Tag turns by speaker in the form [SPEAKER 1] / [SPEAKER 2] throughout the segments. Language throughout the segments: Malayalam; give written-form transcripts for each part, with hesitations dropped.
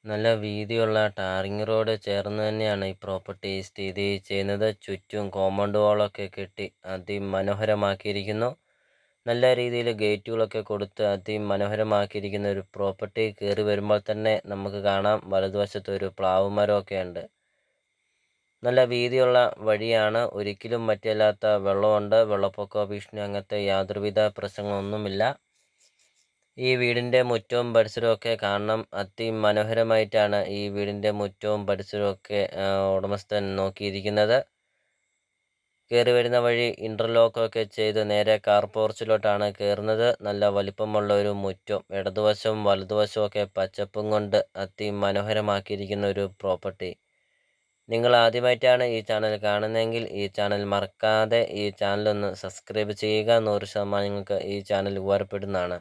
[SPEAKER 1] നല്ല വീതിയുള്ള ടാറിങ് റോഡ് ചേർന്ന് തന്നെയാണ് ഈ പ്രോപ്പർട്ടി സ്ഥിതി ചെയ്യുന്നത്. ചുറ്റും കോമ്പൗണ്ട് വാളൊക്കെ കെട്ടി അതിമനോഹരമാക്കിയിരിക്കുന്നു. നല്ല രീതിയിൽ ഗേറ്റുകളൊക്കെ കൊടുത്ത് അതിമനോഹരമാക്കിയിരിക്കുന്ന ഒരു പ്രോപ്പർട്ടി. കയറി വരുമ്പോൾ തന്നെ നമുക്ക് കാണാം വലതുവശത്ത് ഒരു പ്ലാവ് മരമൊക്കെ ഉണ്ട്. നല്ല വീതിയുള്ള വഴിയാണ്. ഒരിക്കലും വറ്റില്ലാത്ത വെള്ളമുണ്ട്. വെള്ളപ്പൊക്ക ഭീഷണി അങ്ങനത്തെ യാതൊരുവിധ പ്രശ്നങ്ങളൊന്നുമില്ല. ഈ വീടിൻ്റെ മുറ്റവും പരിസരവും ഒക്കെ കാണണം. അതിമനോഹരമായിട്ടാണ് ഈ വീടിൻ്റെ മുറ്റവും പരിസരവും ഒക്കെ ഉടമസ്ഥൻ നോക്കിയിരിക്കുന്നത്. കയറി വരുന്ന വഴി ഇൻ്റർലോക്കൊക്കെ ചെയ്ത് നേരെ കാർ പോർച്ചിലോട്ടാണ് കയറുന്നത്. നല്ല വലിപ്പമുള്ള ഒരു മുറ്റം, ഇടതുവശവും വലതുവശവും ഒക്കെ പച്ചപ്പും കൊണ്ട് അതിമനോഹരമാക്കിയിരിക്കുന്ന ഒരു പ്രോപ്പർട്ടി. നിങ്ങൾ ആദ്യമായിട്ടാണ് ഈ ചാനൽ കാണുന്നതെങ്കിൽ ഈ ചാനൽ മറക്കാതെ ഈ ചാനലൊന്ന് സബ്സ്ക്രൈബ് ചെയ്യുക. 100% നിങ്ങൾക്ക് ഈ ചാനൽ ഉപകാരപ്പെടുന്നതാണ്.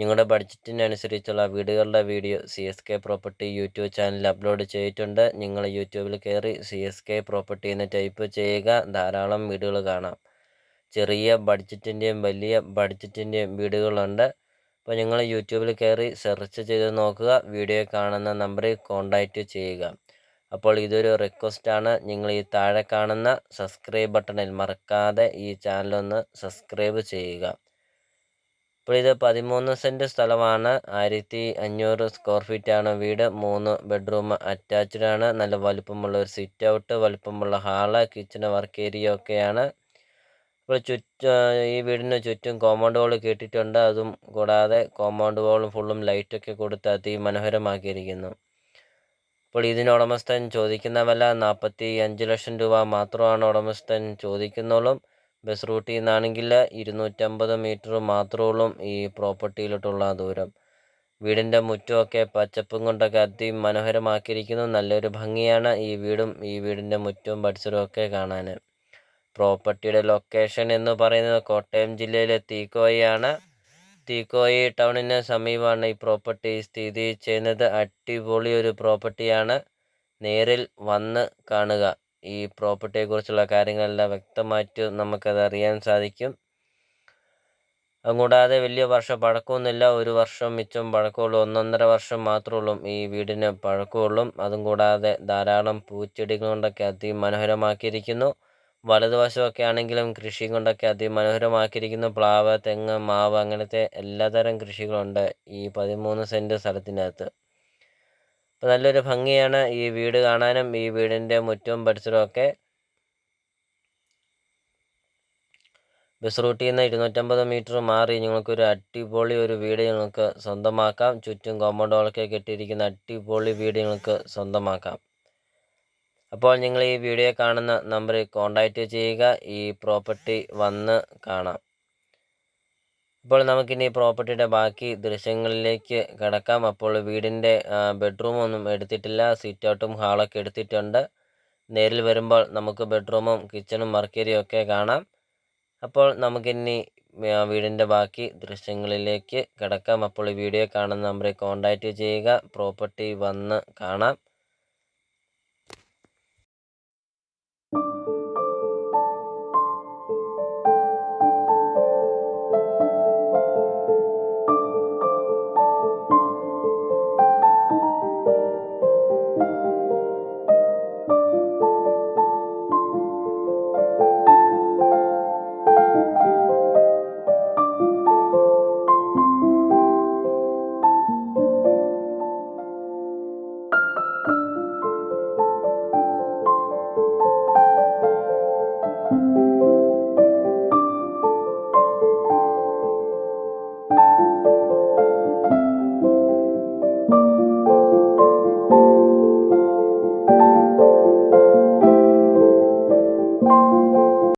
[SPEAKER 1] നിങ്ങളുടെ ബഡ്ജറ്റിനനുസരിച്ചുള്ള വീടുകളുടെ വീഡിയോ CSK പ്രോപ്പർട്ടി യൂട്യൂബ് ചാനലിൽ അപ്ലോഡ് ചെയ്തിട്ടുണ്ട്. നിങ്ങൾ യൂട്യൂബിൽ കയറി CSK പ്രോപ്പർട്ടി എന്ന് ടൈപ്പ് ചെയ്യുക. ധാരാളം വീടുകൾ കാണാം. ചെറിയ ബഡ്ജറ്റിൻ്റെയും വലിയ ബഡ്ജറ്റിൻ്റെയും വീടുകളുണ്ട്. അപ്പോൾ നിങ്ങൾ യൂട്യൂബിൽ കയറി സെർച്ച് ചെയ്ത് നോക്കുക. വീഡിയോ കാണുന്ന നമ്പറിൽ കോൺടാക്റ്റ് ചെയ്യുക. അപ്പോൾ ഇതൊരു റിക്വസ്റ്റാണ്. നിങ്ങൾ ഈ താഴെ കാണുന്ന സബ്സ്ക്രൈബ് ബട്ടണിൽ മറക്കാതെ ഈ ചാനലൊന്ന് സബ്സ്ക്രൈബ് ചെയ്യുക. അപ്പോൾ ഇത് 13 സെൻറ്റ് സ്ഥലമാണ്. 1500 സ്ക്വയർ ഫീറ്റാണ് വീട്. 3 ബെഡ്റൂം അറ്റാച്ച്ഡ് ആണ്. നല്ല വലുപ്പമുള്ള ഒരു സിറ്റ് ഔട്ട്, വലുപ്പമുള്ള ഹാള്, കിച്ചണ്, വർക്ക് ഏരിയ ഒക്കെയാണ്. അപ്പോൾ ഈ വീടിന് ചുറ്റും കോമ്പൗണ്ട് വാൾ കെട്ടിയിട്ടുണ്ട്. അതും കൂടാതെ കോമ്പൗണ്ട് വാളും ഫുള്ളും ലൈറ്റൊക്കെ കൊടുത്ത് അതിമനോഹരമാക്കിയിരിക്കുന്നു. അപ്പോൾ ഇതിന് ഉടമസ്ഥൻ ചോദിക്കുന്ന വില 45 ലക്ഷം രൂപ മാത്രമാണ് ഉടമസ്ഥൻ ചോദിക്കുന്നുള്ളൂ. ബസ് റൂട്ടിൽ നിന്നാണെങ്കിൽ 250 മീറ്റർ മാത്രമുള്ളൂ ഈ പ്രോപ്പർട്ടിയിലോട്ടുള്ള ദൂരം. വീടിൻ്റെ മുറ്റമൊക്കെ പച്ചപ്പും കൊണ്ടൊക്കെ അതിമനോഹരമാക്കിയിരിക്കുന്നു. നല്ലൊരു ഭംഗിയാണ് ഈ വീടും ഈ വീടിൻ്റെ മുറ്റവും പരിസരവും ഒക്കെ കാണാൻ. പ്രോപ്പർട്ടിയുടെ ലൊക്കേഷൻ എന്ന് പറയുന്നത് കോട്ടയം ജില്ലയിലെ തീക്കോയാണ്. തീക്കോയി ടൗണിന് സമീപമാണ് ഈ പ്രോപ്പർട്ടി സ്ഥിതി ചെയ്യുന്നത്. അടിപൊളി ഒരു പ്രോപ്പർട്ടിയാണ്. നേരിൽ വന്ന് കാണുക. ഈ പ്രോപ്പർട്ടിയെക്കുറിച്ചുള്ള കാര്യങ്ങളെല്ലാം വ്യക്തമായിട്ട് നമുക്കത് അറിയാൻ സാധിക്കും. അതുകൂടാതെ വലിയ വർഷം പഴക്കമൊന്നുമില്ല. 1 വർഷം മിച്ചം പഴക്കമുള്ളൂ. 1.5 വർഷം മാത്രമുള്ളൂ ഈ വീടിന് പഴക്കമുള്ളൂ. അതും കൂടാതെ ധാരാളം പൂച്ചെടികൾ കൊണ്ടൊക്കെ അതിമനോഹരമാക്കിയിരിക്കുന്നു. വലതുവശമൊക്കെ ആണെങ്കിലും കൃഷി കൊണ്ടൊക്കെ അതിമനോഹരമാക്കിയിരിക്കുന്നു. പ്ലാവ്, തെങ്ങ്, മാവ് അങ്ങനത്തെ എല്ലാതരം കൃഷികളുണ്ട് ഈ 13 സെൻറ്റ് സ്ഥലത്തിനകത്ത്. അപ്പോൾ നല്ലൊരു ഭംഗിയാണ് ഈ വീട് കാണാനും. ഈ വീടിൻ്റെ മുറ്റവും പരിസരവും ഒക്കെ ബസ് റൂട്ടിൽ നിന്ന് 250 മീറ്റർ മാറി നിങ്ങൾക്കൊരു അടിപൊളി ഒരു വീട് നിങ്ങൾക്ക് സ്വന്തമാക്കാം. ചുറ്റും കോമ്പൗണ്ട് വാളൊക്കെ കെട്ടിയിരിക്കുന്ന അടിപൊളി വീട് നിങ്ങൾക്ക് സ്വന്തമാക്കാം. അപ്പോൾ നിങ്ങൾ ഈ വീഡിയോ കാണുന്ന നമ്പറിൽ കോൺടാക്റ്റ് ചെയ്യുക. ഈ പ്രോപ്പർട്ടി വന്ന് കാണാം. അപ്പോൾ നമുക്കിനി പ്രോപ്പർട്ടിയുടെ ബാക്കി ദൃശ്യങ്ങളിലേക്ക് കിടക്കാം. അപ്പോൾ വീടിൻ്റെ ബെഡ്റൂമൊന്നും എടുത്തിട്ടില്ല. സിറ്റ് ഔട്ടും ഹാളൊക്കെ എടുത്തിട്ടുണ്ട്. നേരിൽ വരുമ്പോൾ നമുക്ക് ബെഡ്റൂമും കിച്ചണും വർക്ക് ഏരിയയും ഒക്കെ കാണാം. അപ്പോൾ നമുക്കിനി വീടിൻ്റെ ബാക്കി ദൃശ്യങ്ങളിലേക്ക് കിടക്കാം. അപ്പോൾ ഈ വീഡിയോ കാണുന്ന നമ്പറിൽ കോൺടാക്റ്റ് ചെയ്യുക. പ്രോപ്പർട്ടി വന്ന് കാണാം.